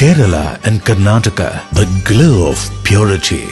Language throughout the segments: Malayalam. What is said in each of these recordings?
Kerala and Karnataka, the glow of purity.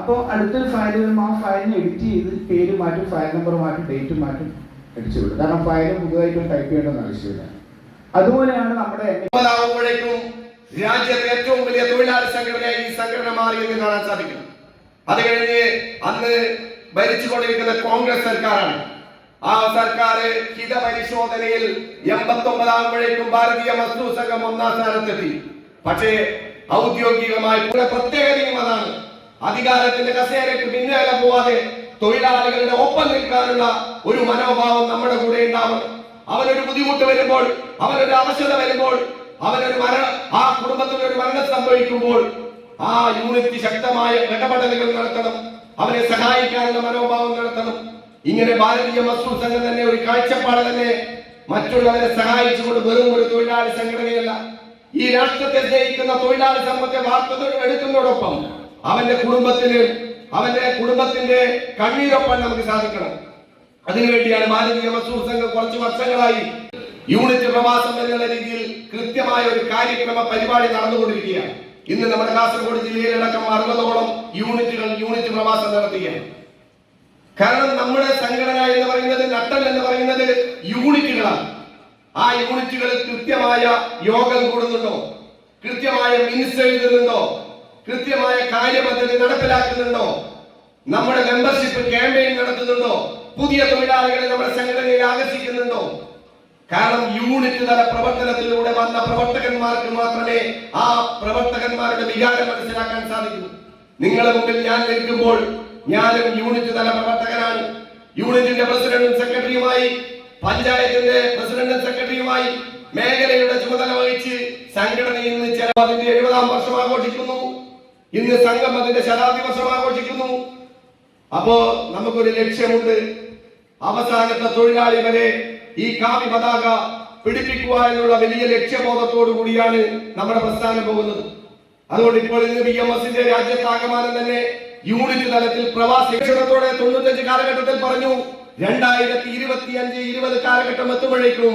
അപ്പോൾ അടുത്തൊരു ഫയൽ വരുമ്പോൾ ആ ഫയലിനെ എഡിറ്റ് ചെയ്ത് പേര് മാറ്റും, ഫയൽ നമ്പർ മാറ്റും, ഡേറ്റ് മാറ്റും, അടിച്ചു വിടും. കാരണം ഫയൽ പുതുതായിട്ട് ടൈപ്പ് ചെയ്യേണ്ടെന്ന് ആവശ്യമില്ല. അതുപോലെയാണ് നമ്മുടെ രാജ്യത്തെ ഏറ്റവും വലിയ തൊഴിലാളി സംഘടനയായി ഈ സംഘടന മാറിയെന്ന് കാണാൻ സാധിക്കും. അത് കഴിഞ്ഞ് അന്ന് ഭരിച്ചുകൊണ്ടിരിക്കുന്ന കോൺഗ്രസ് സർക്കാരാണ്. ആ സർക്കാർ ഹിതപരിശോധനയിൽ 89 ഭാരതീയ മസ്ദൂർ സംഘം 1-ാം സ്ഥാനത്തെത്തി. പക്ഷേ ഔദ്യോഗികമായി പ്രത്യേകതയും അതാണ്, അധികാരത്തിന്റെ കസേരയ്ക്ക് പിന്നാലെ പോവാതെ തൊഴിലാളികളുടെ ഒപ്പം നിൽക്കാനുള്ള ഒരു മനോഭാവം നമ്മുടെ കൂടെ ഉണ്ടാവണം. അവനൊരു ബുദ്ധിമുട്ട് വരുമ്പോൾ, അവനൊരു അവശത വരുമ്പോൾ, ആ കുടുംബത്തിന് ഒരു മരണം സംഭവിക്കുമ്പോൾ ആ യൂണിറ്റ് ശക്തമായ ഇടപെടലുകൾ നടത്തണം, അവനെ സഹായിക്കാനുള്ള മനോഭാവം നടത്തണം. ഇങ്ങനെ ഭാരതീയ മസ്ദൂർ സംഘം തന്നെ ഒരു കാഴ്ചപ്പാട് തന്നെ മറ്റുള്ളവരെ സഹായിച്ചുകൊണ്ട് വെറും ഒരു തൊഴിലാളി സംഘടനയല്ല. ഈ രാഷ്ട്രത്തെ സ്നേഹിക്കുന്ന തൊഴിലാളി സമൂഹത്തെ വാർത്തെടുക്കുന്നതോടൊപ്പം അവന്റെ കുടുംബത്തിന്റെ കണ്ണീരൊപ്പം നമുക്ക് സാധിക്കണം. അതിനുവേണ്ടിയാണ് ഭാരതീയ മസ്ദൂർ സംഘം കുറച്ച് വർഷങ്ങളായി യൂണിറ്റ് പ്രവാസം എന്നുള്ള രീതിയിൽ കൃത്യമായ ഒരു കാര്യക്രമ പരിപാടി നടന്നുകൊണ്ടിരിക്കുകയാണ്. ഇന്ന് നമ്മുടെ കാസർഗോഡ് ജില്ലയിലടക്കം 60ഓളം യൂണിറ്റ് പ്രവാസം നടത്തുകയാണ്. കാരണം നമ്മുടെ സംഘടന എന്ന് പറയുന്നത്, നട്ടൽ എന്ന് പറയുന്നത് യൂണിറ്റുകളാണ്. ആ യൂണിറ്റുകളിൽ കൃത്യമായ യോഗം കൂടുന്നുണ്ടോ, കൃത്യമായ മിനിറ്റ്സ് എഴുതുന്നുണ്ടോ, കൃത്യമായ കാര്യപദ്ധതി നടപ്പിലാക്കുന്നുണ്ടോ, നമ്മുടെ മെമ്പർഷിപ്പ് ക്യാമ്പയിൻ നടത്തുന്നുണ്ടോ, പുതിയ തൊഴിലാളികളെ നമ്മുടെ സംഘടനയിൽ ആകർഷിക്കുന്നുണ്ടോ? കാരണം യൂണിറ്റ് തല പ്രവർത്തനത്തിലൂടെ വന്ന പ്രവർത്തകന്മാർക്ക് മാത്രമേ ആ പ്രവർത്തകന്മാരുടെ വികാരം മനസ്സിലാക്കാൻ സാധിക്കൂ. നിങ്ങളുടെ മുമ്പിൽ ഞാൻ നിൽക്കുമ്പോൾ ഞാനും യൂണിറ്റ് തല പ്രവർത്തകനാണ്. യൂണിറ്റിന്റെ പ്രസിഡന്റും സെക്രട്ടറിയുമായി, പഞ്ചായത്തിന്റെ പ്രസിഡന്റും സെക്രട്ടറിയുമായി മേഖലയുടെ ചുമതല വഹിച്ച് സംഘടന ഇന്ന് അതിന്റെ 70-ാം വർഷം ആഘോഷിക്കുന്നു. ഇന്ന് സംഘം അതിന്റെ ശതാബ്ദി വർഷം ആഘോഷിക്കുന്നു. അപ്പോ നമുക്കൊരു ലക്ഷ്യമുണ്ട്. അവസാനത്തെ തൊഴിലാളി വരെ ഈ കാവി പതാക പിടിപ്പിക്കുക എന്നുള്ള വലിയ ലക്ഷ്യബോധത്തോടു കൂടിയാണ് നമ്മുടെ പ്രസ്ഥാനം പോകുന്നത്. അതുകൊണ്ട് ഇപ്പോൾ ഇന്ന് BMSന്റെ രാജ്യത്താകമാനം തന്നെ യൂണിറ്റ് തലത്തിൽ പ്രവാസി ലക്ഷണത്തോടെ 95 കാലഘട്ടത്തിൽ പറഞ്ഞു, 2025-20 കാലഘട്ടം എത്തുമ്പോഴേക്കും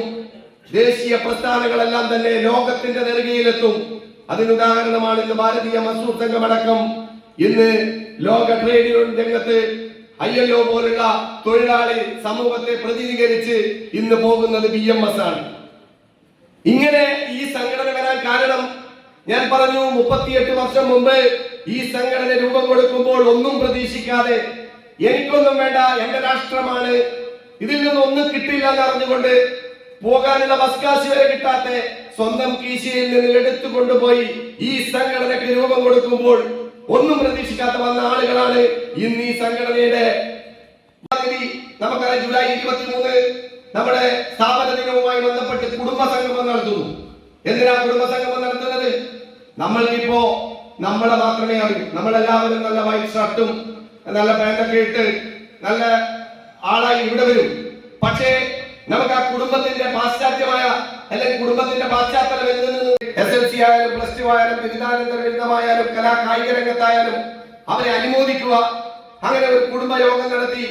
ദേശീയ പ്രസ്ഥാനങ്ങളെല്ലാം തന്നെ ലോകത്തിന്റെ നെറുകയിലെത്തും. അതിനുദാഹരണമാണ് ഇന്ന് ഭാരതീയ മസ്ദൂർ സംഘമടക്കം ഇന്ന് ലോക ട്രേഡ് യൂണിയൻ രംഗത്ത് ILO പോലുള്ള തൊഴിലാളി സമൂഹത്തെ പ്രതിനിധീകരിച്ച് ഇന്ന് പോകുന്നത് BMS ആണ്. ഇങ്ങനെ ഈ സംഘടന വരാൻ കാരണം ഞാൻ പറഞ്ഞു, 38 വർഷം മുമ്പ് ഈ സംഘടന രൂപം കൊടുക്കുമ്പോൾ ഒന്നും പ്രതീക്ഷിക്കാതെ, എനിക്കൊന്നും വേണ്ട, എന്റെ രാഷ്ട്രമാണ്, ഇതിൽ നിന്നൊന്നും കിട്ടില്ല എന്നറിഞ്ഞുകൊണ്ട് പോകാനുള്ള ബസ് കാശ് വരെ കിട്ടാത്ത സ്വന്തം കീശയിൽ നിന്ന് എടുത്തുകൊണ്ടുപോയി ഈ സംഘടനയ്ക്ക് രൂപം കൊടുക്കുമ്പോൾ ഒന്നും പ്രതീക്ഷിക്കാത്ത വന്ന ആളുകളാണ് ഇന്ന് ഈ സംഘടനയുടെ നമുക്കറിയാം. ജൂലൈ 23 നമ്മുടെ സ്ഥാപന ദിനവുമായി ബന്ധപ്പെട്ട് കുടുംബസംഗമം നടത്തുന്നു. എന്തിനാ കുടുംബസംഗമം നടത്തുന്നത്? നമ്മൾക്കിപ്പോ നമ്മളെ മാത്രമേ അറിയൂ. നമ്മളെല്ലാവരും നല്ല വൈറ്റ് ഷർട്ടും നല്ല പാന്റൊക്കെ ഇട്ട് നല്ല ആളായി ഇവിടെ വരും. പക്ഷേ നമുക്ക് ആ കുടുംബത്തിന്റെ പാശ്ചാത്യമായ അല്ലെങ്കിൽ കുടുംബത്തിന്റെ പാശ്ചാത്തലം എന്തെന്ന് SLC ആയാലും +2 ആയാലും ബിരുദാനന്തര ബിരുദമായാലും കായിക രംഗത്തായാലും അവരെ അനുമോദിക്കുക, അങ്ങനെ ഒരു കുടുംബയോഗം നടത്തി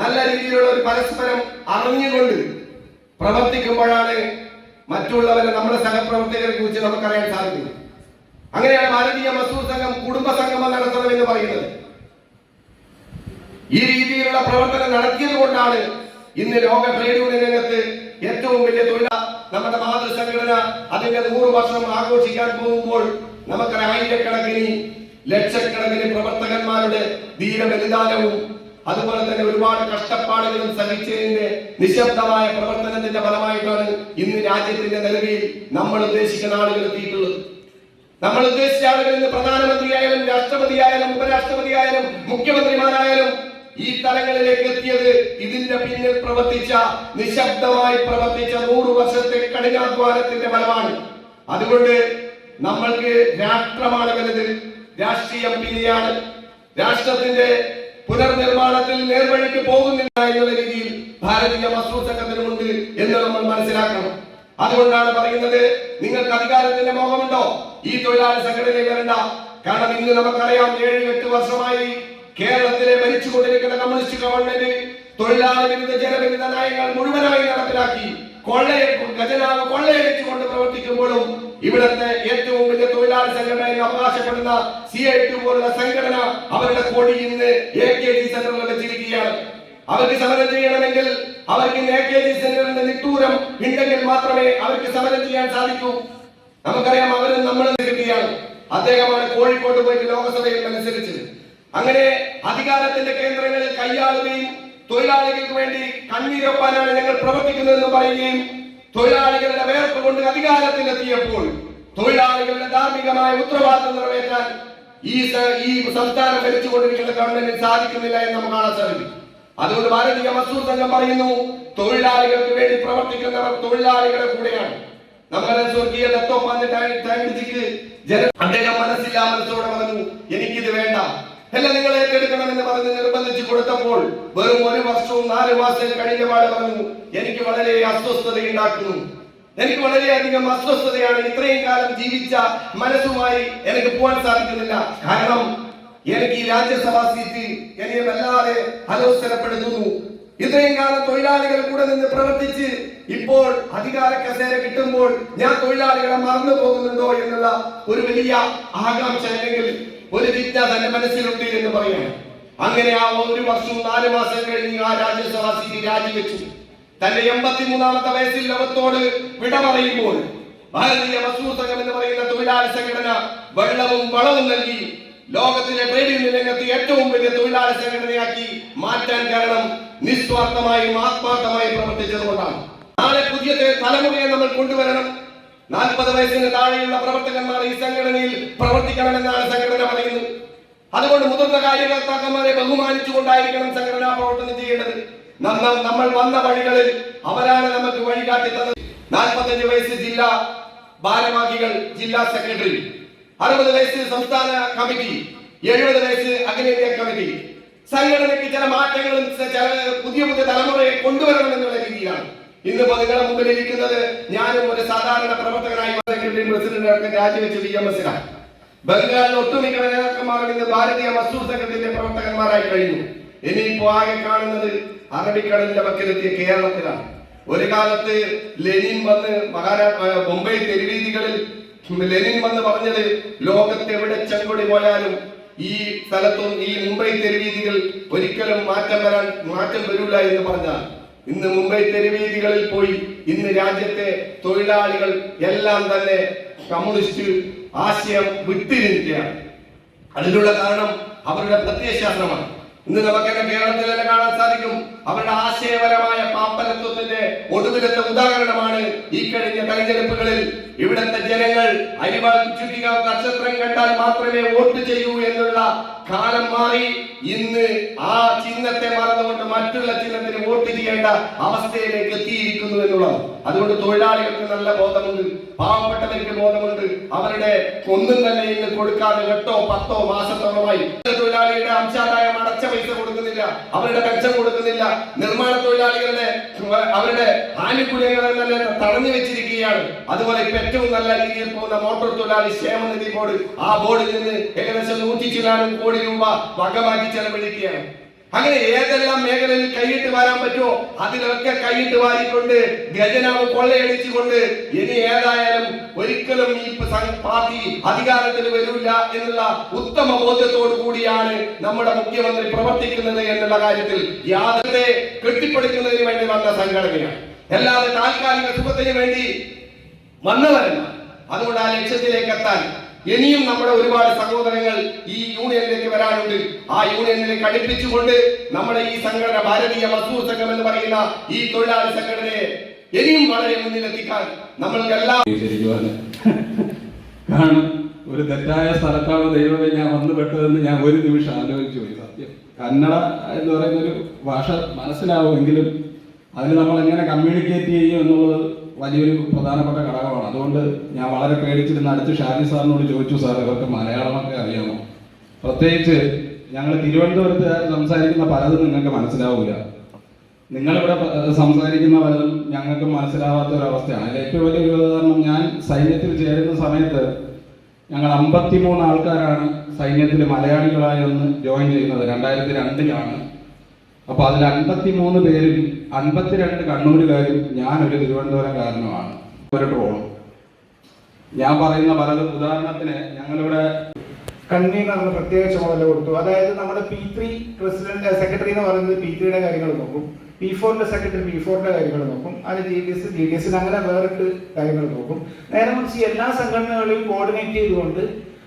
നല്ല രീതിയിലുള്ള ഒരു പരസ്പരം അറിഞ്ഞുകൊണ്ട് പ്രവർത്തിക്കുമ്പോഴാണ് മറ്റുള്ളവരെ നമ്മുടെ സഹപ്രവർത്തകരെ കുറിച്ച് നമുക്കറിയാൻ സാധിക്കുന്നത്. അങ്ങനെയാണ് ഭാരതീയ മസ്ദൂർ സംഘം കുടുംബ സംഗമം നടത്തണമെന്ന് പറയുന്നത്. ഈ രീതിയിലുള്ള പ്രവർത്തനം നടത്തിയത് കൊണ്ടാണ് ഇന്ന് ലോക ട്രേഡ് യൂണിയൻ രംഗത്ത് ഏറ്റവും വലിയ നമ്മുടെ മാതൃസംഘടന അതിന്റെ 100 വർഷം ആഘോഷിക്കാൻ പോകുമ്പോൾ നമുക്കറിയാം ആയിരക്കണക്കിന് ലക്ഷക്കണക്കിന് പ്രവർത്തകന്മാരുടെ ധീരബലിദാനവും അതുപോലെ തന്നെ ഒരുപാട് കഷ്ടപ്പാടുകളും സഹിച്ചതിന്റെ നിശബ്ദമായ പ്രവർത്തനത്തിന്റെ ഫലമായിട്ടാണ് ഇന്ന് രാജ്യത്തിന്റെ നിലവിൽ നമ്മൾ ഉദ്ദേശിക്കുന്ന ആളുകൾ എത്തിയിട്ടുള്ളത്. നമ്മൾ ഉദ്ദേശിച്ച ആളുകൾ ഇന്ന് പ്രധാനമന്ത്രിയായാലും രാഷ്ട്രപതിയായാലും ഉപരാഷ്ട്രപതിയായാലും മുഖ്യമന്ത്രിമാരായാലും ഈ തലങ്ങളിലേക്ക് എത്തിയത് ഇതിന്റെ പിന്നിൽ പ്രവർത്തിച്ച നിശബ്ദമായി പ്രവർത്തിച്ച 100 വർഷത്തെ കഠിനാധ്വാനത്തിന്റെ ഫലമാണ്. അതുകൊണ്ട് നമ്മൾക്ക് രാഷ്ട്രമാണ് വലുത്, രാഷ്ട്രീയം പിന്നെയാണ്. രാഷ്ട്രത്തിന്റെ പുനർനിർമ്മാണത്തിൽ നേർവഴിക്ക് പോകുന്നില്ല എന്നുള്ള രീതിയിൽ ഭാരതീയ മസ്ദൂർ സംഘത്തിനുമുണ്ട് എന്ന് നമ്മൾ മനസ്സിലാക്കണം. അതുകൊണ്ടാണ് പറയുന്നത്, നിങ്ങൾക്ക് അധികാരത്തിന്റെ മോഹമുണ്ടോ ഈ തൊഴിലാളി സംഘടനയിൽ വരണ്ട. കാരണം ഇന്ന് നമുക്കറിയാം 7-8 വർഷമായി കേരളത്തിലെ ഭരിച്ചുകൊണ്ടിരിക്കുന്ന കമ്മ്യൂണിസ്റ്റ് ഗവൺമെന്റ് തൊഴിലാളി വിരുദ്ധ ജനവിരുദ്ധ നയങ്ങൾ മുഴുവനായി നടപ്പിലാക്കി ഖജനാവ് കൊള്ളയടിച്ചുകൊണ്ട് പ്രവർത്തിക്കുമ്പോഴും ഇവിടുത്തെ ഏറ്റവും വലിയ തൊഴിലാളി സംഘടന എന്ന് അവകാശപ്പെടുന്ന CIT പോലുള്ള സംഘടന അവരുടെ കൊടി ഇന്ന് AKG സെന്ററിൽ വെച്ചിരിക്കുകയാണ്. അവർക്ക് സമരം ചെയ്യണമെങ്കിൽ അവർക്ക് AKG സെന്ററിന്റെ നിട്ടൂരം ഉണ്ടെങ്കിൽ മാത്രമേ അവർക്ക് സമരം ചെയ്യാൻ സാധിക്കൂ. നമുക്കറിയാം അവരും നമ്മൾ നിൽക്കുകയാണ്. അദ്ദേഹമാണ് കോഴിക്കോട് പോയിട്ട് ലോകസഭയിൽ മത്സരിച്ചത്. അങ്ങനെ അധികാരത്തിന്റെ കേന്ദ്രങ്ങളിൽ കൈയാളുകയും തൊഴിലാളികൾക്ക് വേണ്ടി കണ്ണീരൊപ്പാനാണ് ഞങ്ങൾ പ്രവർത്തിക്കുന്നതെന്ന് പറയുകയും തൊഴിലാളികളുടെ വേർപ്പ് കൊണ്ട് അധികാരത്തിലെത്തിയപ്പോൾ തൊഴിലാളികളുടെ ധാർമ്മികമായ ഉത്തരവാദിത്വം നിറവേറ്റാൻ ഈ സംസ്ഥാനം ഭരിച്ചുകൊണ്ടിരിക്കുന്ന ഗവൺമെന്റിന് സാധിക്കുന്നില്ല എന്ന് നമുക്ക് കാണാൻ സാധിക്കും. അതുകൊണ്ട് ഭാരതീയ മസ്ദൂർ സംഘം പറയുന്നു, തൊഴിലാളികൾക്ക് വേണ്ടി പ്രവർത്തിക്കുന്നവർ തൊഴിലാളികളുടെ കൂടെയാണ്. നമ്മുടെ സ്വർഗീയ ദത്തോപ്പാന്തിക്ക് അദ്ദേഹം മനസ്സില്ലാ മനസ്സോടെ പറഞ്ഞു, എനിക്കിത് വേണ്ട, എല്ലാം നിങ്ങൾ ഏറ്റെടുക്കണമെന്ന് പറഞ്ഞ് നിർബന്ധിച്ചു കൊടുത്തപ്പോൾ വെറും 1 വർഷവും 4 മാസം കഴിഞ്ഞപാട് പറഞ്ഞു, എനിക്ക് വളരെ അസ്വസ്ഥതയുണ്ടാക്കുന്നു, എനിക്ക് വളരെയധികം അസ്വസ്ഥതയാണ്, ഇത്രയും കാലം ജീവിച്ച മനസ്സുമായി എനിക്ക് പോകാൻ സാധിക്കുന്നില്ല. കാരണം എനിക്ക് ഈ രാജ്യസഭാ സീറ്റ് എന്നെ വല്ലാതെ അലോസരപ്പെടുത്തുന്നു. ഇത്രയും കാലം തൊഴിലാളികൾ കൂടെ നിന്ന് പ്രവർത്തിച്ച് ഇപ്പോൾ അധികാര കസേര കിട്ടുമ്പോൾ ഞാൻ തൊഴിലാളികളെ മറന്നു പോകുന്നുണ്ടോ എന്നുള്ള ഒരു വലിയ ആകാംക്ഷ അല്ലെങ്കിൽ ഒരു ജിജ്ഞാസ എന്റെ മനസ്സിലുണ്ട് എന്ന് പറയാം. അങ്ങനെ ആ 1 വർഷവും 4 മാസം കഴിഞ്ഞ് ആ രാജ്യസഭാ സീറ്റ് രാജിവെച്ചു. തന്റെ 83ാമത്തെ വയസ്സിൽ ലോകത്തോട് വിട പറയുമ്പോൾ ഭാരതീയ മസ്ദൂർ സംഘം എന്ന് പറയുന്ന തൊഴിലാളി സംഘടന വെള്ളവും വളവും നൽകി ലോകത്തിലെ ട്രേഡ് യൂണിയൻ രംഗത്ത് ഏറ്റവും വലിയ തൊഴിലാളി സംഘടനയാക്കി മാറ്റാൻ കാരണം നിസ്വാർത്ഥമായും ആത്മാർത്ഥമായും പ്രവർത്തിച്ചത് കൊണ്ടാണ്. നാളെ പുതിയ തലമുറയെ നമ്മൾ കൊണ്ടുവരണം. 40 വയസ്സിന് താഴെയുള്ള പ്രവർത്തകന്മാർ ഈ സംഘടനയിൽ പ്രവർത്തിക്കണമെന്നാണ് സംഘടന പറയുന്നത്. അതുകൊണ്ട് മുതിർന്ന കാര്യകർത്താക്കന്മാരെ ബഹുമാനിച്ചുകൊണ്ടായിരിക്കണം സംഘടനാ പ്രവർത്തനം ചെയ്യേണ്ടത്. നമ്മൾ വന്ന വഴികളിൽ അവരാണ് നമുക്ക് വഴികാട്ടി തന്നത്. 45 വയസ്സ് ജില്ലാ ഭാരവാഹികൾ, ജില്ലാ സെക്രട്ടറി, 60 വയസ്സ് സംസ്ഥാന കമ്മിറ്റി, 70 വയസ്സ് അഖിലേന്ത്യാ കമ്മിറ്റി. സംഘടനയ്ക്ക് ചില മാറ്റങ്ങളും പുതിയ തലമുറയെ കൊണ്ടുവരണം എന്നുള്ള രീതിയിലാണ് ഇന്നിപ്പോ നിങ്ങളുടെ മുമ്പിൽ ഇരിക്കുന്നത്. ഞാനും ഒരു സാധാരണ പ്രവർത്തകനായി പ്രസിഡന്റ് രാജിവെച്ച DMS-ലാണ്. ബംഗാളിൽ ഒട്ടുമിക്ക നേതാക്കന്മാരും ഇന്ന് ഭാരതീയ മസ്ദൂർ സംഘത്തിന്റെ പ്രവർത്തകന്മാരായി കഴിഞ്ഞു. ഇനിയിപ്പോ ആകെ കാണുന്നത് അറബിക്കടലിന്റെ വക്കിലെത്തിയ കേരളത്തിലാണ്. ഒരു കാലത്ത് ലെനിൻ വന്ന് മുംബൈ തെരുവീതികളിൽ ലെനിൻ വന്ന് പറഞ്ഞത്, ലോകത്ത് എവിടെ ചെങ്കൊടി പോയാലും ഈ സ്ഥലത്തും ഈ മുംബൈ തെരുവീതികൾ ഒരിക്കലും മാറ്റം വരില്ല എന്ന് പറഞ്ഞാൽ ഇന്ന് മുംബൈ തെരുവീതികളിൽ പോയി ഇന്ന് രാജ്യത്തെ തൊഴിലാളികൾ എല്ലാം തന്നെ കമ്മ്യൂണിസ്റ്റ് ആശയം വിട്ടിരിക്കുകയാണ്. അതിനുള്ള കാരണം അവരുടെ പ്രത്യയശാസ്ത്രമാണ്. ഇന്ന് നമുക്കെന്നെ കേരളത്തിൽ തന്നെ കാണാൻ സാധിക്കും. അവരുടെ ആശയപരമായ പാപ്പരത്വത്തിന്റെ ഒടുവിലത്തെ ഉദാഹരണമാണ് ഈ കഴിഞ്ഞ തെരഞ്ഞെടുപ്പുകളിൽ ഇവിടുത്തെ ജനങ്ങൾ അരിവാൾ ചുറ്റിക നക്ഷത്രം കണ്ടാൽ മാത്രമേ വോട്ട് ചെയ്യൂ എന്നുള്ള കാലം മാറി ഇന്ന് ആ ചിഹ്നത്തെ മറന്നുകൊണ്ട് മറ്റുള്ള ചിഹ്നത്തിന് വോട്ട് ചെയ്യേണ്ട അവസ്ഥയിലേക്ക് എത്തിയിരിക്കുന്നു എന്നുള്ളത്. അതുകൊണ്ട് തൊഴിലാളികൾക്ക് നല്ല ബോധമുണ്ട്. പാവപ്പെട്ടവർക്ക് ബോധമുണ്ട്. അവരുടെ ഒന്നും തന്നെ ഇന്ന് കൊടുക്കാതെ 8-10 മാസത്തോളമായി തൊഴിലാളിയുടെ അംശാദായം അടച്ച പൈസ കൊടുക്കുന്നില്ല, അവരുടെ പെൻഷൻ കൊടുക്കുന്നില്ല, നിർമ്മാണ തൊഴിലാളികളുടെ അവരുടെ ആനുകൂല്യങ്ങളെ തന്നെ തടഞ്ഞു വെച്ചിരിക്കുകയാണ്. അതുപോലെ ഇപ്പൊ ഏറ്റവും നല്ല രീതിയിൽ പോകുന്ന മോട്ടോർ തൊഴിലാളി ക്ഷേമനിധി ബോർഡ്, ആ ബോർഡിൽ നിന്ന് ഏകദേശം 100 കോടി രൂപ വകമാറ്റി ചെലവഴിക്കുകയാണ്. അങ്ങനെ ഏതെല്ലാം മേഖലയിൽ കൈയിട്ട് വാരാൻ പറ്റുമോ അതിലൊക്കെ കൈയിട്ട് വാരിക്കൊണ്ട് ഖജനാവ് കൊള്ളയടിച്ചുകൊണ്ട് ഇനി ഏതായാലും ഒരിക്കലും ഈ പാർട്ടി അധികാരത്തിൽ വരില്ല എന്നുള്ള ഉത്തമ ബോധ്യത്തോടു കൂടിയാണ് നമ്മുടെ മുഖ്യമന്ത്രി പ്രവർത്തിക്കുന്നത് എന്നുള്ള കാര്യത്തിൽ യാതൊരു കെട്ടിപ്പടുക്കുന്നതിന് വേണ്ടി വന്ന സംഘടനയാണ്, അല്ലാതെ താൽക്കാലിക സുഖത്തിന് വേണ്ടി വന്നവരല്ല. അതുകൊണ്ട് ആ ലക്ഷ്യത്തിലേക്ക് എത്താൻ ഇനിയും നമ്മുടെ ഒരുപാട് സഹോദരങ്ങൾ ഈ യൂണിയനിലേക്ക് വരാനുണ്ട്. ആ യൂണിയനിലേക്ക് അടുപ്പിച്ചുകൊണ്ട് നമ്മുടെ ഈ സംഘടന ഭാരതീയ മസ്ദൂർ സംഘം എന്ന് പറയുന്ന ഈ തൊഴിലാളി സംഘടനയെ ഇനിയും വളരെ മുന്നിലെത്തിക്കാൻ നമ്മൾക്കെല്ലാം കാരണം ഒരു തെറ്റായ സ്ഥലത്താണ് ദൈവമേ ഞാൻ വന്നു പെട്ടതെന്ന് ഞാൻ ഒരു നിമിഷം ആലോചിച്ചു പോയി. സത്യം, കന്നഡ എന്ന് പറയുന്ന ഒരു ഭാഷ മനസ്സിലാവുമെങ്കിലും അതിന് നമ്മൾ എങ്ങനെ കമ്മ്യൂണിക്കേറ്റ് ചെയ്യും എന്നുള്ളത് വലിയൊരു പ്രധാനപ്പെട്ട ഘടകമാണ്. അതുകൊണ്ട് ഞാൻ വളരെ പേടിച്ചിരുന്ന അടുത്ത് ഷാജി സാറിനോട് ചോദിച്ചു, സാർ ഇവർക്ക് മലയാളമൊക്കെ അറിയാമോ? പ്രത്യേകിച്ച് ഞങ്ങൾ തിരുവനന്തപുരത്തുകാർ സംസാരിക്കുന്ന പലതും നിങ്ങൾക്ക് മനസ്സിലാവില്ല, നിങ്ങളിവിടെ സംസാരിക്കുന്ന പലതും ഞങ്ങൾക്ക് മനസ്സിലാവാത്ത ഒരവസ്ഥയാണ്. അതിൽ ഏറ്റവും വലിയ ഉദാഹരണം, ഞാൻ സൈന്യത്തിൽ ചേരുന്ന സമയത്ത് ഞങ്ങൾ 53 ആൾക്കാരാണ് സൈന്യത്തിൽ മലയാളികളായി ഒന്ന് ജോയിൻ ചെയ്യുന്നത്. 2002 അപ്പോൾ അതിൽ 53 പേരിൽ 52 കണ്ണൂരുകാരും ഞാനൊരു തിരുവനന്തപുരംകാരനുമാണ്. ഒരു ട്രോളും ഞാൻ പറയുന്ന പലതും, ഉദാഹരണത്തിന് ഞങ്ങളിവിടെ കൺവീനറിന് പ്രത്യേക ചുമതല കൊടുത്തു. അതായത് നമ്മുടെ P3 പ്രസിഡന്റ് സെക്രട്ടറി എന്ന് പറയുന്നത് P3യുടെ കാര്യങ്ങൾ നോക്കും, P4ന്റെ സെക്രട്ടറി P4ന്റെ കാര്യങ്ങൾ നോക്കും, അതിന് GDS അങ്ങനെ വേറിട്ട് കാര്യങ്ങൾ നോക്കും. നേരെ മറിച്ച് എല്ലാ സംഘടനകളെയും കോർഡിനേറ്റ് ചെയ്തുകൊണ്ട്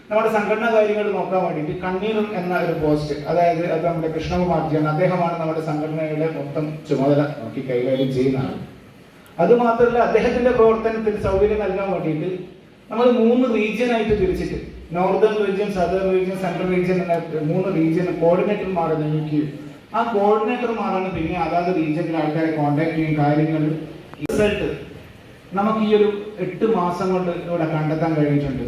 നമ്മുടെ സംഘടനാ കാര്യങ്ങൾ നോക്കാൻ വേണ്ടിയിട്ട് കൺവീനർ എന്ന ഒരു പോസ്റ്റ്, അതായത് അത് നമ്മുടെ കൃഷ്ണകുമാർജിയാണ്, അദ്ദേഹമാണ് നമ്മുടെ സംഘടനയുടെ മൊത്തം ചുമതല നോക്കി കൈകാര്യം ചെയ്യുന്നതാണ്. അതുമാത്രമല്ല, അദ്ദേഹത്തിന്റെ പ്രവർത്തനത്തിൽ സൗകര്യം നൽകാൻ വേണ്ടിയിട്ട് നമ്മൾ 3 റീജിയനായിട്ട് തിരിച്ചിട്ട്, northern region, southern region, central region എന്ന 3 റീജിയൻ കോർഡിനേറ്റർമാരെ നിയമിക്കുകയും ആ കോർഡിനേറ്റർമാരാണ് പിന്നെ അതാത് റീജിയനിലെ ആൾക്കാരെ കോൺടാക്ട് ചെയ്യും കാര്യങ്ങൾ. റിസൾട്ട് നമുക്ക് ഈ ഒരു 8 മാസം കൊണ്ട് ഇവിടെ കണ്ടെത്താൻ കഴിഞ്ഞിട്ടുണ്ട്.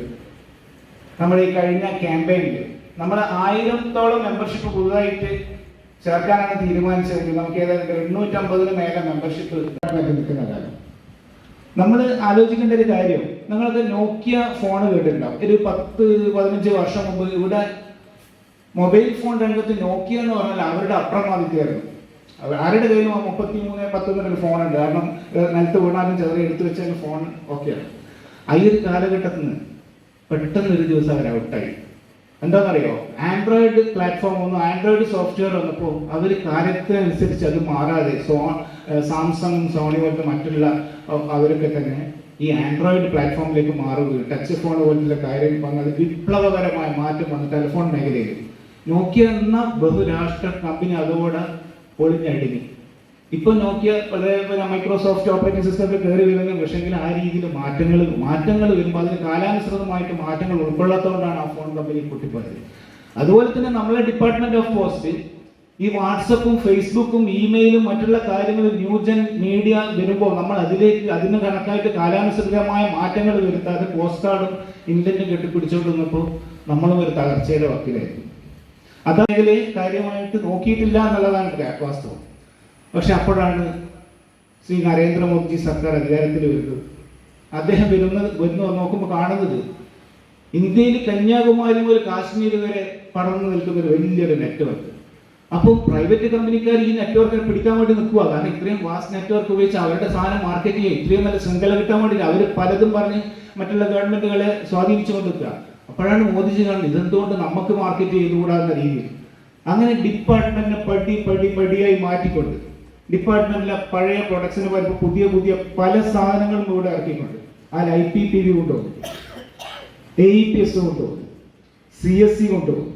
നമ്മുടെ ഈ കഴിഞ്ഞ ക്യാമ്പയിനിൽ നമ്മൾ 1000-ഓളം മെമ്പർഷിപ്പ് പുതുതായിട്ട് ചേർക്കാനാണ് തീരുമാനിച്ചതെങ്കിൽ നമുക്ക് ഏതാണ്ട് 850 മേലെ മെമ്പർഷിപ്പ് നിൽക്കുന്ന കാര്യം. നമ്മൾ ആലോചിക്കേണ്ട ഒരു കാര്യം, നിങ്ങൾക്ക് നോക്കിയ ഫോൺ കേട്ടിട്ടുണ്ടാവും. ഒരു 10-15 വർഷം മുമ്പ് ഇവിടെ മൊബൈൽ ഫോൺ രംഗത്ത് നോക്കിയ എന്ന് പറഞ്ഞാൽ അവരുടെ അപ്രമാദിത്വമായിരുന്നു. ആരുടെ കയ്യിലും 33-10 ഫോണുണ്ട്. കാരണം നിലത്ത് വീണാലും ചെറിയ എടുത്തു വെച്ചാൽ ഫോൺ ഓക്കെയാണ്. ഈ ഒരു കാലഘട്ടത്തിൽ നിന്ന് പെട്ടെന്ന് ഒരു ദിവസം അവർ ഔട്ടായി. എന്താണെന്നറിയോ? ആൻഡ്രോയിഡ് പ്ലാറ്റ്ഫോം വന്നു, ആൻഡ്രോയിഡ് സോഫ്റ്റ്വെയർ വന്നപ്പോൾ അവർ കാര്യത്തിനനുസരിച്ച് അത് മാറാതെ സാംസങ്, സോണി പോലത്തെ മറ്റുള്ള അവരൊക്കെ തന്നെ ഈ ആൻഡ്രോയിഡ് പ്ലാറ്റ്ഫോമിലേക്ക് മാറുകയും ടച്ച് ഫോൺ പോലുള്ള കാര്യം വന്നത് വിപ്ലവകരമായ മാറ്റം വന്നു ടെലിഫോൺ മേഖലയിൽ. നോക്കിയ എന്ന ബഹുരാഷ്ട്ര കമ്പനി അതോടെ പൊളിഞ്ഞടിഞ്ഞു. ഇപ്പൊ നോക്കിയ മൈക്രോസോഫ്റ്റ് ഓപ്പറേറ്റിംഗ് സിസ്റ്റത്തിൽ കയറി വരുന്ന പക്ഷെങ്കിൽ ആ രീതിയിൽ മാറ്റങ്ങൾ വരുമ്പോൾ അതിന് കാലാനുസൃതമായിട്ട് മാറ്റങ്ങൾ ഉൾക്കൊള്ളാത്തതുകൊണ്ടാണ് ആ ഫോൺ കമ്പനി പൊട്ടിപ്പോയത്. അതുപോലെ തന്നെ നമ്മളെ ഡിപ്പാർട്ട്മെന്റ് ഓഫ് പോസ്റ്റ് ഈ വാട്സപ്പും ഫേസ്ബുക്കും ഇമെയിലും മറ്റുള്ള കാര്യങ്ങളും ന്യൂജൻ മീഡിയ വരുമ്പോൾ നമ്മൾ അതിന് കണക്കായിട്ട് കാലാനുസൃതമായ മാറ്റങ്ങൾ വരുത്താതെ പോസ്റ്റ് കാർഡും ഇന്റർനെറ്റ് കെട്ടിപ്പിടിച്ചുകൊണ്ടിരുന്നപ്പോൾ നമ്മളും ഒരു തകർച്ചയുടെ വക്കിലായിരുന്നു. അതായത് കാര്യമായിട്ട് നോക്കിയിട്ടില്ല എന്നുള്ളതാണ് വാസ്തവം. പക്ഷെ അപ്പോഴാണ് ശ്രീ നരേന്ദ്രമോദിജി സർക്കാർ അധികാരത്തിൽ വരുന്നത്. അദ്ദേഹം വരുന്ന നോക്കുമ്പോൾ കാണുന്നത് ഇന്ത്യയിൽ കന്യാകുമാരി മുതൽ കാശ്മീർ വരെ പടർന്നു നിൽക്കുന്ന ഒരു വലിയൊരു നെറ്റ്വർക്ക്. അപ്പോൾ പ്രൈവറ്റ് കമ്പനിക്കാർ ഈ നെറ്റ്വർക്കിനെ പിടിക്കാൻ വേണ്ടി നിൽക്കുക. കാരണം ഇത്രയും വാസ്റ്റ് നെറ്റ്വർക്ക് ഉപയോഗിച്ച് അവരുടെ സാധനം മാർക്കറ്റ് ചെയ്യുക, ഇത്രയും നല്ല ശൃംഖല കിട്ടാൻ വേണ്ടി അവർ പലതും പറഞ്ഞ് മറ്റുള്ള ഗവൺമെന്റുകളെ സ്വാധീനിച്ചുകൊണ്ട് നിൽക്കുക. അപ്പോഴാണ് മോദിജി കാണുന്നത് ഇതെന്തുകൊണ്ട് നമുക്ക് മാർക്കറ്റ് ചെയ്തുകൂടാന്ന രീതിയിൽ. അങ്ങനെ ഡിപ്പാർട്ട്മെന്റിനെ പടിയായി മാറ്റിക്കൊണ്ട് ഡിപ്പാർട്ട്മെന്റിലെ പഴയ പ്രൊഡക്ട്സിന് വരുമ്പോൾ പുതിയ പല സാധനങ്ങളും ഇവിടെ ഇറക്കിക്കൊണ്ട് അതിൽ IPPV കൊണ്ടുപോകും, AEPS കൊണ്ടുപോകും, CSC കൊണ്ടുപോകും,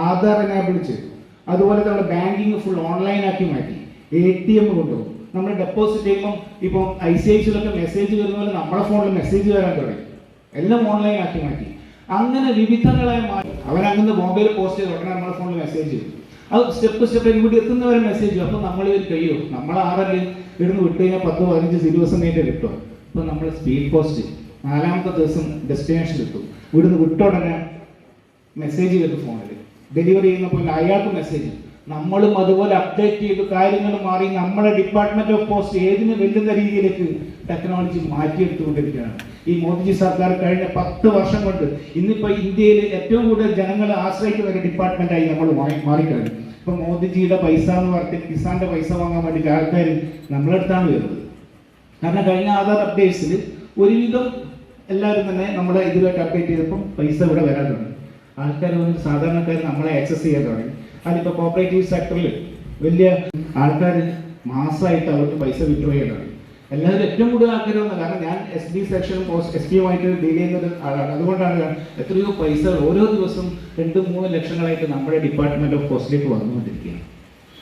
ആധാർ എനാബിൾ ചെയ്തു. അതുപോലെ നമ്മുടെ ബാങ്കിങ് ഫുൾ ഓൺലൈനാക്കി മാറ്റി, ATM കൊണ്ടുപോകും. നമ്മൾ ഡെപ്പോസിറ്റ് ചെയ്യുമ്പോൾ ഇപ്പോൾ ICICIയിലൊക്കെ മെസ്സേജ് വരുന്ന പോലെ നമ്മുടെ ഫോണിൽ മെസ്സേജ് വരാൻ തുടങ്ങി. എല്ലാം ഓൺലൈനാക്കി മാറ്റി. അങ്ങനെ വിവിധങ്ങളായ മാറ്റി. അവരങ്ങനെ മൊബൈൽ പോസ്റ്റ് ചെയ്ത് ഉടനെ നമ്മുടെ ഫോണിൽ മെസ്സേജ് ചെയ്യും. അത് സ്റ്റെപ്പ് ഇവിടെ എത്തുന്നവരെ മെസ്സേജ് ചെയ്യും. അപ്പോൾ നമ്മൾ കഴിയോ നമ്മൾ ആറല്ലേ ഇവിടുന്ന് വിട്ട് കഴിഞ്ഞാൽ 10-15 ദിവസം കഴിഞ്ഞിട്ട് കിട്ടും. അപ്പോൾ നമ്മൾ സ്പീഡ് പോസ്റ്റ് 4ാമത്തെ ദിവസം ഡെസ്റ്റിനേഷൻ എത്തും. ഇവിടുന്ന് വിട്ട ഉടനെ മെസ്സേജ് വരുന്നു ഫോണിൽ, ഡെലിവറി ചെയ്യുന്ന പോലെ അയാൾക്ക് മെസ്സേജ്. നമ്മളും അതുപോലെ അപ്ഡേറ്റ് ചെയ്ത് കാര്യങ്ങൾ മാറി നമ്മുടെ ഡിപ്പാർട്ട്മെന്റ് ഓഫ് പോസ്റ്റ് ഏതിന് വെല്ലുന്ന രീതിയിലേക്ക് ടെക്നോളജി മാറ്റിയെടുത്തുകൊണ്ടിരിക്കുകയാണ് ഈ മോദിജി സർക്കാർ. കഴിഞ്ഞ 10 വർഷം കൊണ്ട് ഇന്നിപ്പോൾ ഇന്ത്യയിൽ ഏറ്റവും കൂടുതൽ ജനങ്ങൾ ആശ്രയിക്കുന്ന ഒരു ഡിപ്പാർട്ട്മെന്റായി നമ്മൾ മാറിക്കഴിഞ്ഞു. ഇപ്പൊ മോദിജിയുടെ പൈസ എന്ന് പറഞ്ഞിട്ട് കിസാന്റെ പൈസ വാങ്ങാൻ വേണ്ടിയിട്ട് ആൾക്കാർ നമ്മളെടുത്താണ് വരുന്നത്. കാരണം കഴിഞ്ഞ ആധാർ അപ്ഡേറ്റ്സിൽ ഒരുവിധം എല്ലാവരും തന്നെ നമ്മുടെ ഇതുമായിട്ട് അപ്ഡേറ്റ് ചെയ്തപ്പം പൈസ ഇവിടെ വരാൻ തുടങ്ങി. ആൾക്കാർ സാധാരണക്കാർ നമ്മളെ ആക്സസ് ചെയ്യാൻ തുടങ്ങി. അതിപ്പോൾ കോപ്പറേറ്റീവ് സെക്ടറിൽ വലിയ ആൾക്കാർ മാസമായിട്ട് അവർക്ക് പൈസ വിഡ്രോ ചെയ്യാൻ തുടങ്ങി. എല്ലാവരും ഏറ്റവും കൂടുതൽ ആൾക്കാർ വന്നത് കാരണം ഞാൻ SB സെക്ഷനും എസ് പിയുമായിട്ട് ഡീൽ ചെയ്യുന്ന ആളാണ്. അതുകൊണ്ടാണ് എത്രയോ പൈസ ഓരോ ദിവസം 2-3 ലക്ഷങ്ങളായിട്ട് നമ്മുടെ ഡിപ്പാർട്ട്മെന്റ് ഓഫ് പോസ്റ്റിലേക്ക് വന്നുകൊണ്ടിരിക്കുകയാണ്.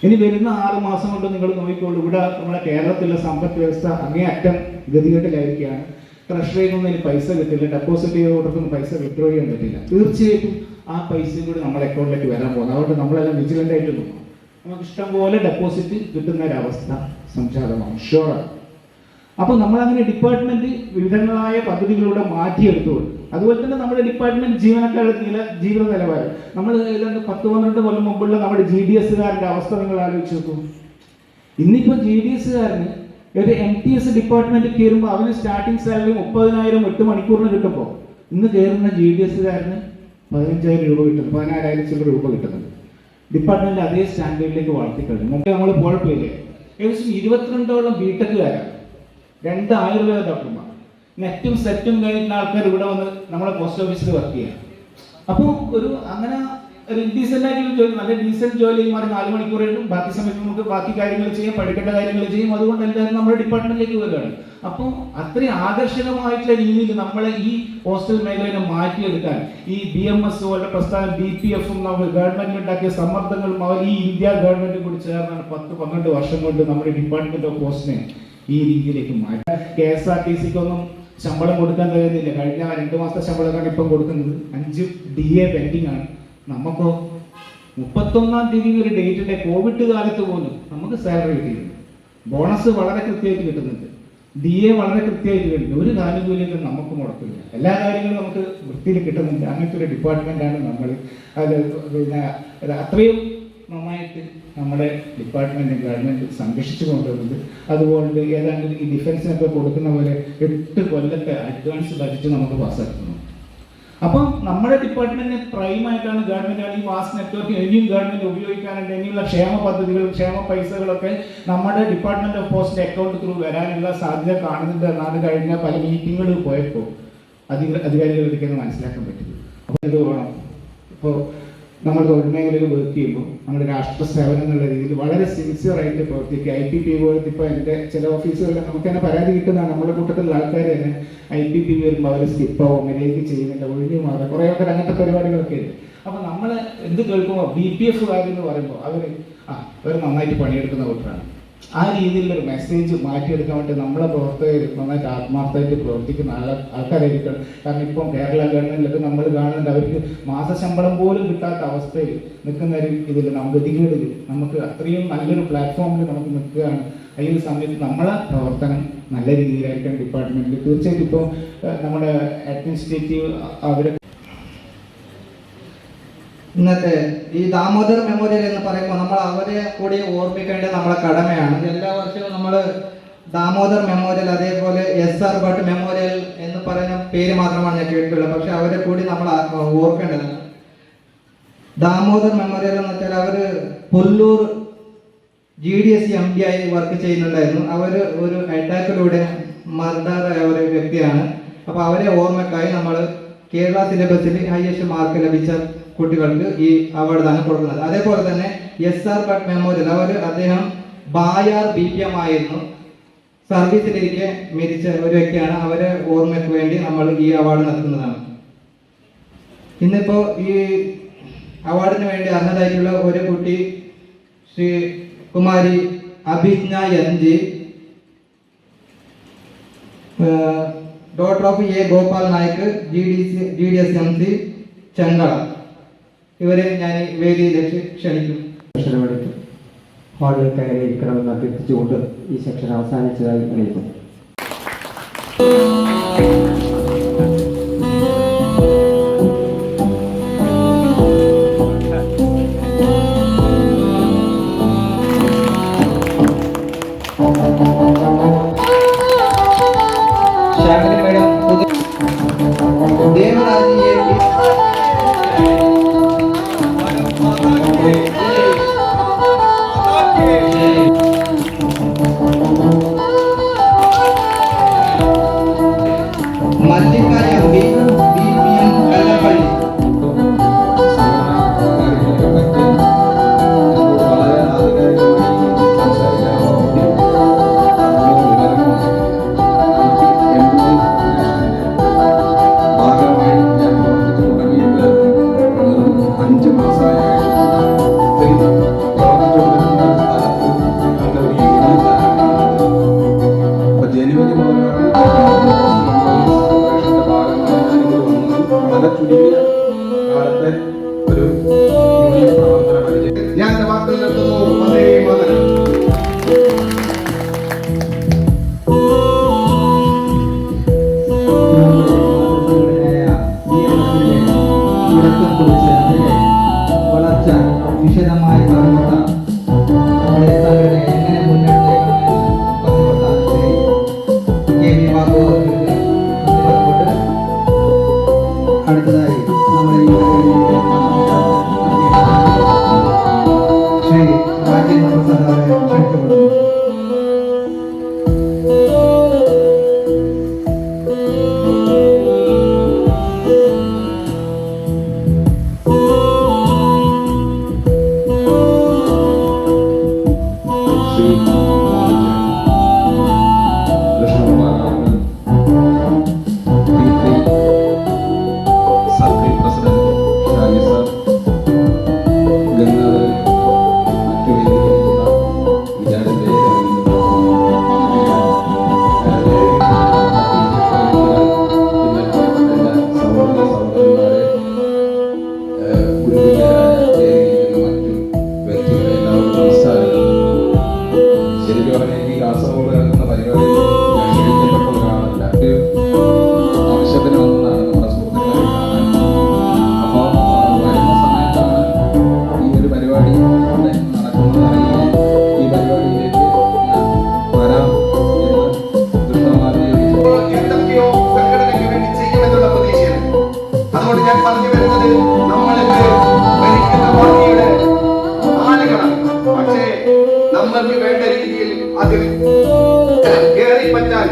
ഇനി വരുന്ന 6 മാസം കൊണ്ട് നിങ്ങൾ നോക്കിക്കോളൂ, ഇവിടെ നമ്മുടെ കേരളത്തിലെ സമ്പദ് വ്യവസ്ഥ അങ്ങേയറ്റം ഗതികെട്ടിലായിരിക്കുകയാണ്. ട്രഷറിയിൽ നിന്നും ഇനി പൈസ കിട്ടില്ല, ഡെപ്പോസിറ്റ് ചെയ്ത് കൊടുക്കുന്ന പൈസ വിഡ്രോ ചെയ്യാൻ പറ്റില്ല. തീർച്ചയായിട്ടും ആ പൈസയും കൂടി നമ്മുടെ അക്കൗണ്ടിലേക്ക് വരാൻ പോകുന്നത്. അതുകൊണ്ട് നമ്മളെല്ലാം വിജിലൻ്റ് ആയിട്ട് നോക്കണം. നമുക്ക് ഇഷ്ടംപോലെ ഡെപ്പോസിറ്റ് കിട്ടുന്ന ഒരവസ്ഥ സംജാതമാണ്, ഷുവറാണ്. അപ്പോൾ നമ്മളങ്ങനെ ഡിപ്പാർട്ട്മെന്റ് വിവിധങ്ങളായ പദ്ധതികളിലൂടെ മാറ്റിയെടുത്തുകൊണ്ട് അതുപോലെ തന്നെ നമ്മുടെ ഡിപ്പാർട്ട്മെന്റ് ജീവനക്കാരുടെ ജീവിത നിലവാരം നമ്മൾ ഏതാണ്ട് 10-12 കൊല്ലം മുമ്പുള്ള നമ്മുടെ GDS-കാരൻ്റെ അവസ്ഥ നിങ്ങൾ ആലോചിച്ച് നോക്കും. ഇന്നിപ്പോൾ GDS-കാരന് ഒരു MTS ഡിപ്പാർട്ട്മെന്റ് കയറുമ്പോൾ അവന് സ്റ്റാർട്ടിംഗ് സാലറി 30,000 8 മണിക്കൂറിന് കിട്ടുമ്പോൾ ഇന്ന് കയറുന്ന GDS-കാരന് 15,000 രൂപ കിട്ടുന്നു, 16,000 രൂപ കിട്ടുന്നുണ്ട്. ഡിപ്പാർട്ട്മെന്റ് അതേ സ്റ്റാൻഡേർഡിലേക്ക് വളർത്തിക്കഴിഞ്ഞു. മുമ്പ് നമ്മൾ പോയപ്പോയില്ലേ ഏകദേശം 22ഓളം ബിടെക്കുകാരാണ്, 2 ആയുർവേദ ഡോക്ടർമാർ, നെറ്റും സെറ്റും കഴിഞ്ഞിട്ടുള്ള ആൾക്കാർ ഇവിടെ വന്ന് നമ്മളെ പോസ്റ്റ് ഓഫീസിൽ വർക്ക് ചെയ്യാം. അപ്പോൾ ഒരു അങ്ങനെ ഒരു ഡീസൻ്റ് ആയിട്ടുള്ള ജോലി, നല്ല ഡീസൻറ്റ് ജോലി മാറി 4 മണിക്കൂർ കഴിഞ്ഞും ബാക്കി സമയത്ത് നമുക്ക് ബാക്കി കാര്യങ്ങൾ ചെയ്യാം, പഠിക്കേണ്ട കാര്യങ്ങൾ ചെയ്യും. അതുകൊണ്ട് എല്ലാവരും നമ്മുടെ ഡിപ്പാർട്ട്മെന്റിലേക്ക് വരികയാണ്. അപ്പോൾ അത്രയും ആകർഷകമായിട്ടുള്ള രീതിയിൽ നമ്മളെ ഈ പോസ്റ്റൽ മേഖലയെ മാറ്റിയെടുക്കാൻ ഈ BMS പോലുള്ള പ്രസ്ഥാനം BPF-ഉം നമ്മൾ ഗവൺമെന്റ് ഉണ്ടാക്കിയ സമ്മർദ്ദങ്ങളും അവർ ഈ ഇന്ത്യ ഗവൺമെന്റും കൂടി ചേർന്നാണ് 10-12 വർഷം കൊണ്ട് നമ്മുടെ ഡിപ്പാർട്ട്മെന്റ് ഓഫ് പോസ്റ്റിനെ ഈ രീതിയിലേക്ക് മാറ്റി. KSRTC-ക്കൊന്നും ശമ്പളം കൊടുക്കാൻ കഴിയുന്നില്ല. കഴിഞ്ഞ 2 മാസത്തെ ശമ്പളമാണ് ഇപ്പം കൊടുക്കുന്നത്. 5 DA പെൻഡിങ് ആണ്. നമുക്കോ 31-ാം തീയതി ഒരു ഡേറ്റിന്റെ കോവിഡ് കാലത്ത് പോലും നമുക്ക് സാലറി കിട്ടിയിരുന്നു. ബോണസ് വളരെ കൃത്യമായിട്ട് കിട്ടുന്നുണ്ട്, DA വളരെ കൃത്യമായിട്ട് കിട്ടുന്നു. ഒരു ആനുകൂല്യങ്ങളും നമുക്ക് മുടക്കില്ല, എല്ലാ കാര്യങ്ങളും നമുക്ക് വൃത്തിയിൽ കിട്ടുന്നുണ്ട്. അങ്ങനത്തെ ഒരു ഡിപ്പാർട്ട്മെന്റാണ് നമ്മൾ. അത് പിന്നെ അത്രയും നന്നായിട്ട് നമ്മുടെ ഡിപ്പാർട്ട്മെന്റ് ഗവൺമെന്റ് സംരക്ഷിച്ചു കൊണ്ടുവരുന്നത്. അതുകൊണ്ട് ഏതാണ്ട് ഈ ഡിഫൻസിനൊക്കെ കൊടുക്കുന്ന പോലെ 8 കൊല്ലത്തെ അഡ്വാൻസ് ബഡ്ജറ്റ് നമുക്ക് പാസ്സാക്കുന്നു. അപ്പം നമ്മുടെ ഡിപ്പാർട്ട്മെന്റിന് പ്രൈമായിട്ടാണ് ഗവൺമെന്റ് ഈ മാസ് നെറ്റ്വർക്ക് ഇനിയും ഗവൺമെന്റ് ഉപയോഗിക്കാനുണ്ട്. ഇനിയുള്ള ക്ഷേമ പദ്ധതികളും ക്ഷേമ പൈസകളൊക്കെ നമ്മുടെ ഡിപ്പാർട്ട്മെന്റ് ഓഫ് പോസ്റ്റിന്റെ അക്കൗണ്ട് ത്രൂ വരാനുള്ള സാധ്യത കാണുന്നുണ്ട് എന്നാണ് കഴിഞ്ഞ പല മീറ്റിങ്ങുകളിൽ പോയപ്പോൾ അധികാരികൾക്ക് മനസ്സിലാക്കാൻ പറ്റും. അപ്പോൾ എന്ത് വേണം, ഇപ്പോൾ നമ്മൾ തൊഴിൽ മേഖലയിൽ വർക്ക് ചെയ്യുമ്പോൾ നമ്മുടെ രാഷ്ട്ര സേവനം എന്നുള്ള രീതിയിൽ വളരെ സിൻസിയറായിട്ട് പ്രവർത്തിക്കുക. IPP പോലത്തെ ഇപ്പോൾ എൻ്റെ ചില ഓഫീസുകളിൽ നമുക്ക് തന്നെ പരാതി കിട്ടുന്നതാണ്. നമ്മുടെ കൂട്ടത്തിലുള്ള ആൾക്കാർ തന്നെ IPP വരുമ്പോൾ അവർ സ്കിപ്പാവും, മെലേക്ക് ചെയ്യുന്നില്ല, ഒഴിഞ്ഞു മാറുക, കുറേ ആൾക്കാർ അങ്ങനത്തെ പരിപാടികളൊക്കെ ഉണ്ട്. അപ്പോൾ നമ്മൾ എന്ത് കേൾക്കുമ്പോൾ BPF എന്ന് പറയുമ്പോൾ അവർ നന്നായിട്ട് പണിയെടുക്കുന്ന കൂട്ടരാണ്. ആ രീതിയിലൊരു മെസ്സേജ് മാറ്റിയെടുക്കാൻ വേണ്ടി നമ്മളെ പ്രവർത്തകർ നന്നായിട്ട് ആത്മാർത്ഥമായിട്ട് പ്രവർത്തിക്കുന്ന ആൾക്കാരായിരിക്കണം. കാരണം ഇപ്പം കേരള ഗവൺമെന്റിലൊക്കെ നമ്മൾ കാണുന്നുണ്ട് അവർക്ക് മാസശമ്പളം പോലും കിട്ടാത്ത അവസ്ഥയിൽ നിൽക്കുന്ന ഒരു ഇതിൽ നമുക്ക് ഗതികേടിൽ നമുക്ക് അത്രയും നല്ലൊരു പ്ലാറ്റ്ഫോമിൽ നമുക്ക് നിൽക്കുകയാണ്. ഈ ഒരു സമയത്ത് നമ്മളെ പ്രവർത്തനം നല്ല രീതിയിലായിരിക്കണം ഡിപ്പാർട്ട്മെന്റിൽ. തീർച്ചയായിട്ടും ഇപ്പോൾ നമ്മുടെ അഡ്മിനിസ്ട്രേറ്റീവ് അവരെ ഇന്നത്തെ ഈ ദാമോദർ മെമ്മോറിയൽ എന്ന് പറയുമ്പോൾ നമ്മൾ അവരെ കൂടി ഓർമ്മിക്കേണ്ടത് നമ്മളെ കടമയാണ്. എല്ലാ വർഷവും നമ്മൾ ദാമോദർ മെമ്മോറിയൽ, അതേപോലെ SR ഭട്ട് മെമ്മോറിയൽ എന്ന് പറയുന്ന പേര് മാത്രമാണ് ഞാൻ കേട്ടിട്ടുള്ളത്. പക്ഷെ അവരെ കൂടി നമ്മൾ ഓർക്കേണ്ടതാണ്. ദാമോദർ മെമ്മോറിയൽ എന്ന് വെച്ചാൽ അവർ പുല്ലൂർ GDS MD ആയി വർക്ക് ചെയ്യുന്നുണ്ടായിരുന്നു. അവർ ഒരു അറ്റാക്കിലൂടെ മർഡറായ ഒരു വ്യക്തിയാണ്. അപ്പോൾ അവരെ ഓർമ്മക്കായി നമ്മൾ കേരള സിലബസിൽ ഹയസ്റ്റ് മാർക്ക് ലഭിച്ച കുട്ടികൾക്ക് ഈ അവാർഡാണ് കൊടുക്കുന്നത്. അതേപോലെ തന്നെ SR ഭട്ട് മെമ്മോറിയൽ, അദ്ദേഹം ബായാർ BPM ആയിരുന്നു, സർവീസിലിരിക്കെ മരിച്ച ഒരു വ്യക്തിയാണ്. അവരെ ഓർമ്മയ്ക്ക് വേണ്ടി നമ്മൾ ഈ അവാർഡ് നൽകുന്നതാണ്. ഇന്നിപ്പോൾ ഈ അവാർഡിന് വേണ്ടി അർഹതായിട്ടുള്ള ഒരു കുട്ടി Shri Kumari Abhijna NG, daughter of A Gopal Naik, GDS MC Chengala. ഇവരെ ഞാൻ വേദിയിലേക്ക് ക്ഷണിക്കും. സെക്ഷനമെടുത്ത് ഹാളിൽ കയറിയിരിക്കണമെന്ന് അഭ്യർത്ഥിച്ചുകൊണ്ട് ഈ സെക്ഷൻ അവസാനിച്ചതായി അറിയിക്കുന്നു. കുറിച്ച് അതിൻ്റെ വളർച്ച വിശദമായി പറഞ്ഞുകൊണ്ട നമ്മുടെ സംഘടന എങ്ങനെ മുന്നോട്ടേക്കണമെന്ന് പറഞ്ഞുകൊണ്ട ശ്രീ KV ബാബു അവർക്ക് പറഞ്ഞുകൊണ്ട് അടുത്തതായി നമ്മുടെ ശ്രീ രാജേന്ദ്ര പ്രസാദ് അവരെ ക്ഷണിക്കപ്പെടുന്നു. Shri Krishnakumar P3 circle president Shaji sir, Gangadharan, മറ്റു വേദികളിലുള്ള വിചാരത്തെ സഹോദരി സഹോദരന്മാരെ, ഗുരുവിന്റെ മറ്റു വ്യക്തികളെ എല്ലാവർക്കും നമസ്കാരം. ശരിക്കും പറഞ്ഞാൽ ഈ കാസർഗോഡ് നടക്കുന്ന പരിപാടി ഞാൻ ക്ഷണിക്കപ്പെട്ട ഒരാളല്ല. ഒരു ആവശ്യത്തിന് വന്നതാണ് നമ്മുടെ സുഹൃത്തുക്കളെ കാണാൻ. അപ്പോൾ വരുന്ന സമയത്താണ് ഈ ഒരു പരിപാടി ഇവിടെ നടക്കുന്നത് അറിയുകയും ഈ പരിപാടിയിലേക്ക് ഞാൻ വരാം എന്ന് കൃഷ്ണകുമാറിനെ എന്തൊക്കെയോ സംഘടനയ്ക്ക് വേണ്ടി ചെയ്യുമെന്നുള്ള പ്രതീക്ഷയാണ്. അതുകൊണ്ട് ഞാൻ പറഞ്ഞു വരുന്നത്, നമ്മളിത് ഭരിക്കുന്ന പാർട്ടിയുടെ ആളുകളാണ്. പക്ഷേ നമ്മൾക്ക് വേണ്ട രീതിയിൽ അതിൽ കയറിപ്പറ്റാൻ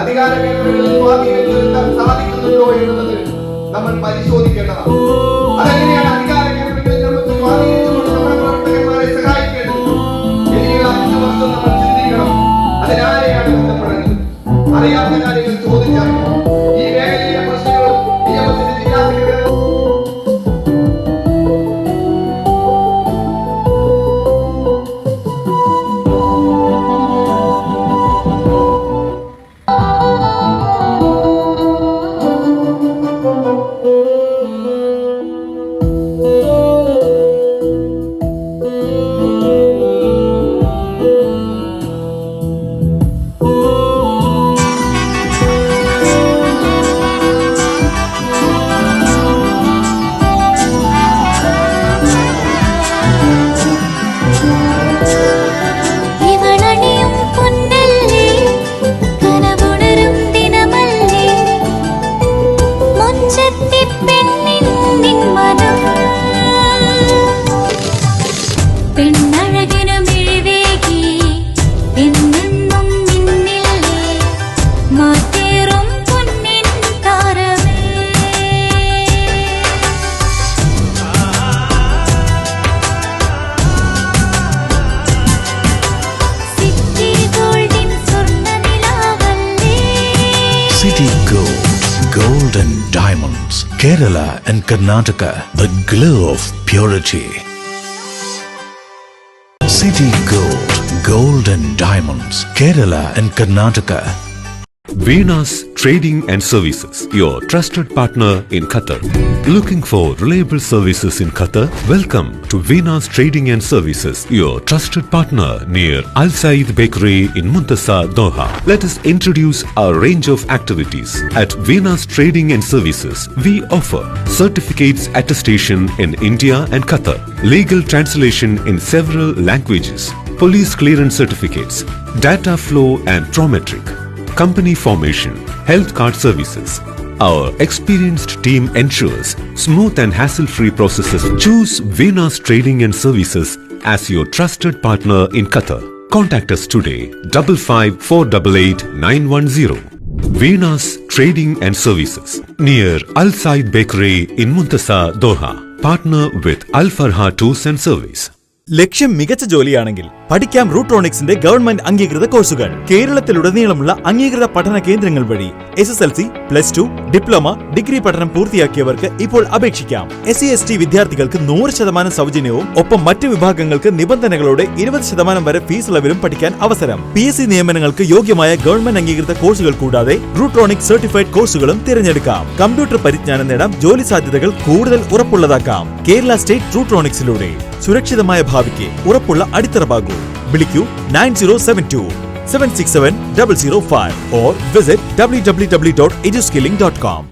അധികാര മേഖലകളിൽ സ്വാധീനം ചെലുത്താൻ സാധിക്കുന്നുണ്ടോ എന്നുള്ളത് നമ്മൾ പരിശോധിക്കേണ്ടതാണ്. അതെങ്ങനെയാണ് അധികാര മേഖലകളിൽ നമുക്ക് സ്വാധീനിച്ചുകൊണ്ട് നമ്മുടെ പ്രവർത്തകന്മാരെ സഹായിക്കേണ്ടത്? ഇനിയുള്ള 5 വർഷം നമ്മൾ ചിന്തിക്കണം. അതിനാരെയാണ് ബന്ധപ്പെടുന്നത്? അറിയാത്ത കാര്യങ്ങൾ ചോദിച്ചാൽ ഈ മേഖലയിലെ പ്രശ്നങ്ങളും നിയമത്തിന്റെ ജില്ലാ City Gold, Gold and Diamonds, Kerala and Karnataka, the glow of purity. City Gold, Gold and Diamonds, Kerala and Karnataka. Venus Trading and Services, your trusted partner in Qatar. Looking for reliable services in Qatar? Welcome to Venus Trading and Services, your trusted partner near Al Said Bakery in Muntasa, Doha. Let us introduce our range of activities. At Venus Trading and Services, we offer certificates attestation in India and Qatar, legal translation in several languages, police clearance certificates, data flow and Prometric, company formation, health card services. Our experienced team ensures smooth and hassle-free processes. Choose Venus Trading and Services as your trusted partner in Qatar. Contact us today, 55488910. Venus Trading and Services, near Al Said Bakery in Muntasa, Doha. Partner with Al Farha Tours and Service. ലക്ഷ്യം മികച്ച ജോലിയാണെങ്കിൽ പഠിക്കാം റൂട്രോണിക്സിന്റെ ഗവൺമെന്റ് അംഗീകൃത കോഴ്സുകൾ. കേരളത്തിലുടനീളമുള്ള അംഗീകൃത പഠന കേന്ദ്രങ്ങൾ വഴി SSLC, +2, ഡിപ്ലോമ, ഡിഗ്രി പഠനം പൂർത്തിയാക്കിയവർക്ക് ഇപ്പോൾ അപേക്ഷിക്കാം. SC/ST വിദ്യാർത്ഥികൾക്ക് 100% സൗജന്യവും ഒപ്പം മറ്റ് വിഭാഗങ്ങൾക്ക് നിബന്ധനകളോടെ 20% വരെ ഫീസ് ഇളവിലും പഠിക്കാൻ അവസരം. PSC നിയമനങ്ങൾക്ക് യോഗ്യമായ ഗവൺമെന്റ് അംഗീകൃത കോഴ്സുകൾ കൂടാതെ റൂട്രോണിക്സ് സർട്ടിഫൈഡ് കോഴ്സുകളും തിരഞ്ഞെടുക്കാം. കമ്പ്യൂട്ടർ പരിജ്ഞാനം നേടാം, ജോലി സാധ്യതകൾ കൂടുതൽ ഉറപ്പുള്ളതാക്കാം. കേരള സ്റ്റേറ്റ് റൂട്രോണിക്സിലൂടെ സുരക്ഷിതമായ ഭാവിക്ക് ഉറപ്പുള്ള അടിത്തറ. വിളിക്കൂ 9072 767 005 or visit www.eduskilling.com.